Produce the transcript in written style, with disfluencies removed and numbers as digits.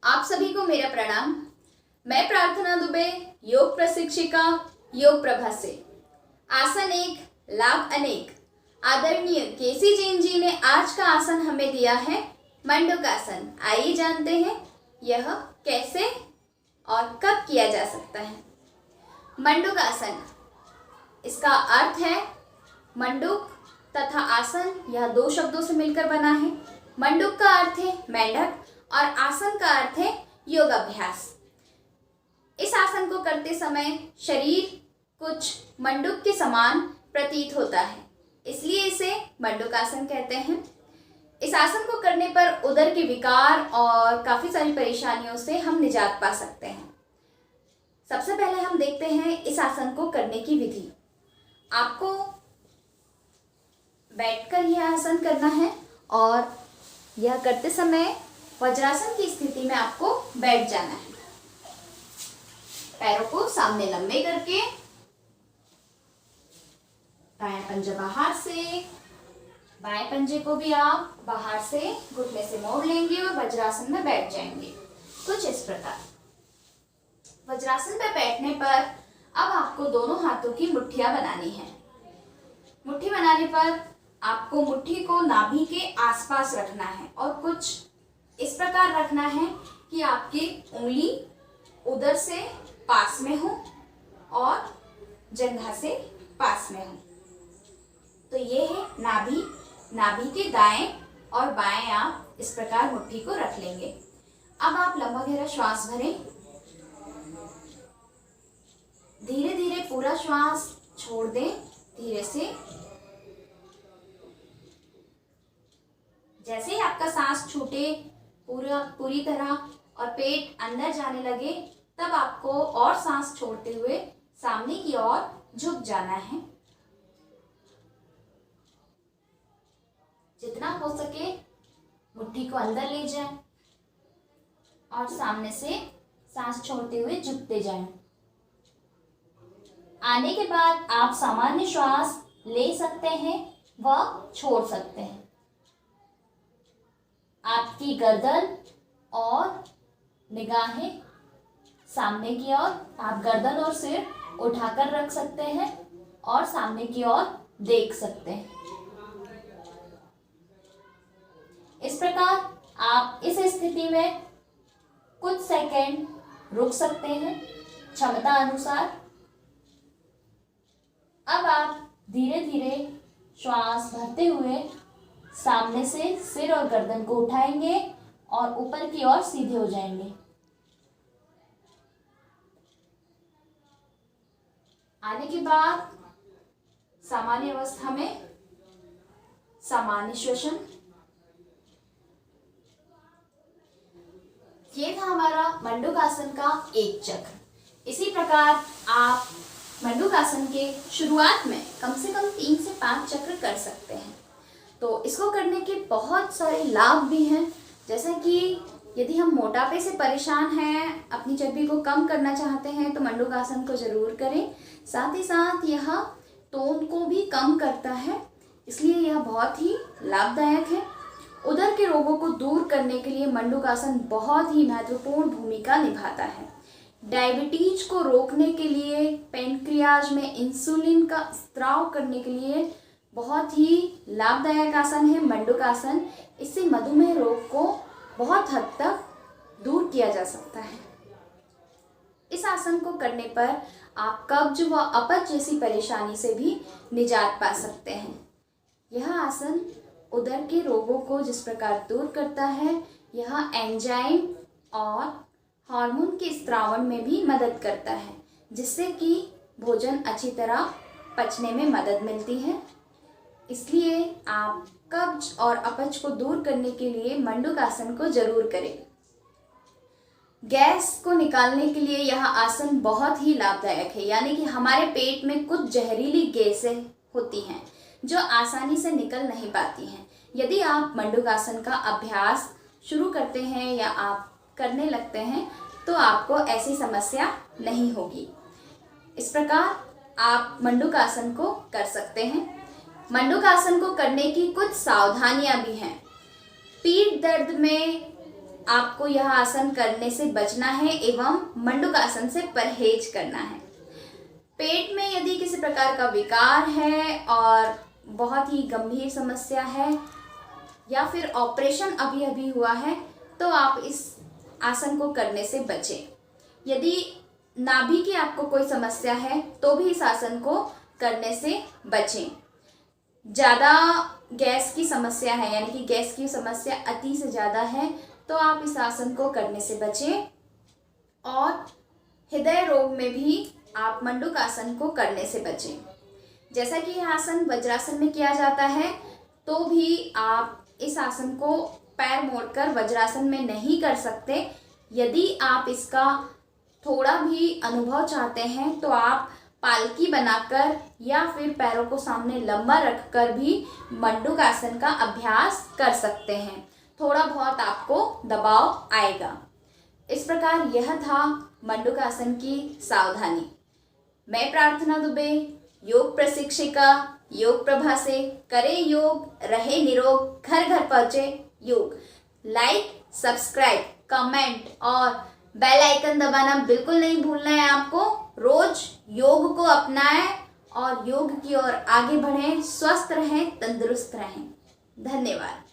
आप सभी को मेरा प्रणाम। मैं प्रार्थना दुबे, योग प्रशिक्षिका, योग प्रभा से। आसन एक, लाभ अनेक। आदरणीय केसी जैन जी ने आज का आसन हमें दिया है मंडूकासन। आइए जानते हैं यह कैसे और कब किया जा सकता है। मंडूकासन, इसका अर्थ है मंडूक तथा आसन, यह दो शब्दों से मिलकर बना है। मंडूक का अर्थ है मेंढक और आसन का अर्थ है योगाभ्यास। इस आसन को करते समय शरीर कुछ मंडूक के समान प्रतीत होता है, इसलिए इसे मंडूकासन कहते हैं। इस आसन को करने पर उदर के विकार और काफ़ी सारी परेशानियों से हम निजात पा सकते हैं। सबसे पहले हम देखते हैं इस आसन को करने की विधि। आपको बैठकर यह आसन करना है और यह करते समय वज्रासन की स्थिति में आपको बैठ जाना है। पैरों को सामने लंबे करके दायां पंजा बाहर से, बाएं पंजे को भी आप बाहर से घुटने से मोड़ लेंगे और वज्रासन में बैठ जाएंगे, कुछ इस प्रकार। वज्रासन पर बैठने पर अब आपको दोनों हाथों की मुट्ठियां बनानी है। मुट्ठी बनाने पर आपको मुट्ठी को नाभि के आसपास रखना है और कुछ इस प्रकार रखना है कि आपकी उंगली उदर से पास में हो और जंघा से पास में हो। तो ये है नाभि। नाभि के दाएं और बाएं आप इस प्रकार मुट्ठी को रख लेंगे। अब आप लंबा गहरा श्वास भरें। धीरे धीरे पूरा श्वास छोड़ दें, धीरे से। जैसे ही आपका सांस छूटे पूरी तरह और पेट अंदर जाने लगे, तब आपको और सांस छोड़ते हुए सामने की ओर झुक जाना है। जितना हो सके मुट्ठी को अंदर ले जाएं और सामने से सांस छोड़ते हुए झुकते जाएं। आने के बाद आप सामान्य श्वास ले सकते हैं व छोड़ सकते हैं। आपकी गर्दन और निगाहें सामने की ओर, आप गर्दन और सिर उठाकर रख सकते हैं और सामने की ओर देख सकते हैं। इस प्रकार आप इस स्थिति में कुछ सेकंड रुक सकते हैं क्षमता अनुसार। अब आप धीरे धीरे श्वास भरते हुए सामने से सिर और गर्दन को उठाएंगे और ऊपर की ओर सीधे हो जाएंगे। आने के बाद सामान्य अवस्था में सामान्य श्वसन। ये था हमारा मंडूकासन का एक चक्र। इसी प्रकार आप मंडूकासन के शुरुआत में कम से कम 3 से 5 चक्र कर सकते हैं। तो इसको करने के बहुत सारे लाभ भी हैं, जैसे कि यदि हम मोटापे से परेशान हैं, अपनी चर्बी को कम करना चाहते हैं, तो मंडूकासन को ज़रूर करें। साथ ही साथ यह टोन को भी कम करता है, इसलिए यह बहुत ही लाभदायक है। उदर के रोगों को दूर करने के लिए मंडूकासन बहुत ही महत्वपूर्ण भूमिका निभाता है। डायबिटीज को रोकने के लिए, पैनक्रियाज में इंसुलिन का स्त्राव करने के लिए बहुत ही लाभदायक आसन है मंडूकासन। इससे मधुमेह रोग को बहुत हद तक दूर किया जा सकता है। इस आसन को करने पर आप कब्ज व अपच जैसी परेशानी से भी निजात पा सकते हैं। यह आसन उदर के रोगों को जिस प्रकार दूर करता है, यह एंजाइम और हार्मोन के स्त्रावण में भी मदद करता है, जिससे कि भोजन अच्छी तरह पचने में मदद मिलती है। इसलिए आप कब्ज और अपच को दूर करने के लिए मंडूकासन को जरूर करें। गैस को निकालने के लिए यह आसन बहुत ही लाभदायक है, यानी कि हमारे पेट में कुछ जहरीली गैसें होती हैं जो आसानी से निकल नहीं पाती हैं। यदि आप मंडूकासन का अभ्यास शुरू करते हैं या आप करने लगते हैं, तो आपको ऐसी समस्या नहीं होगी। इस प्रकार आप मंडूकासन को कर सकते हैं। मंडूकासन को करने की कुछ सावधानियां भी हैं। पीठ दर्द में आपको यह आसन करने से बचना है एवं मंडूकासन से परहेज करना है। पेट में यदि किसी प्रकार का विकार है और बहुत ही गंभीर समस्या है या फिर ऑपरेशन अभी अभी हुआ है तो आप इस आसन को करने से बचें। यदि नाभि की आपको कोई समस्या है तो भी इस आसन को करने से बचें। ज़्यादा गैस की समस्या है यानी कि गैस की समस्या अति से ज़्यादा है तो आप इस आसन को करने से बचें। और हृदय रोग में भी आप मंडूकासन को करने से बचें। जैसा कि यह आसन वज्रासन में किया जाता है तो भी आप इस आसन को पैर मोड़कर वज्रासन में नहीं कर सकते। यदि आप इसका थोड़ा भी अनुभव चाहते हैं तो आप पालकी बनाकर या फिर पैरों को सामने लंबा रखकर भी मंडूकासन का अभ्यास कर सकते हैं। थोड़ा बहुत आपको दबाव आएगा। इस प्रकार यह था मंडूकासन की सावधानी। मैं प्रार्थना दुबे, योग प्रशिक्षिका, योग प्रभा से करे योग, रहे निरोग, घर घर पहुँचे योग। लाइक, सब्सक्राइब, कमेंट और बेल आइकन दबाना बिल्कुल नहीं भूलना है आपको। रोज योग को अपनाएं और योग की ओर आगे बढ़ें, स्वस्थ रहें, तंदुरुस्त रहें। धन्यवाद।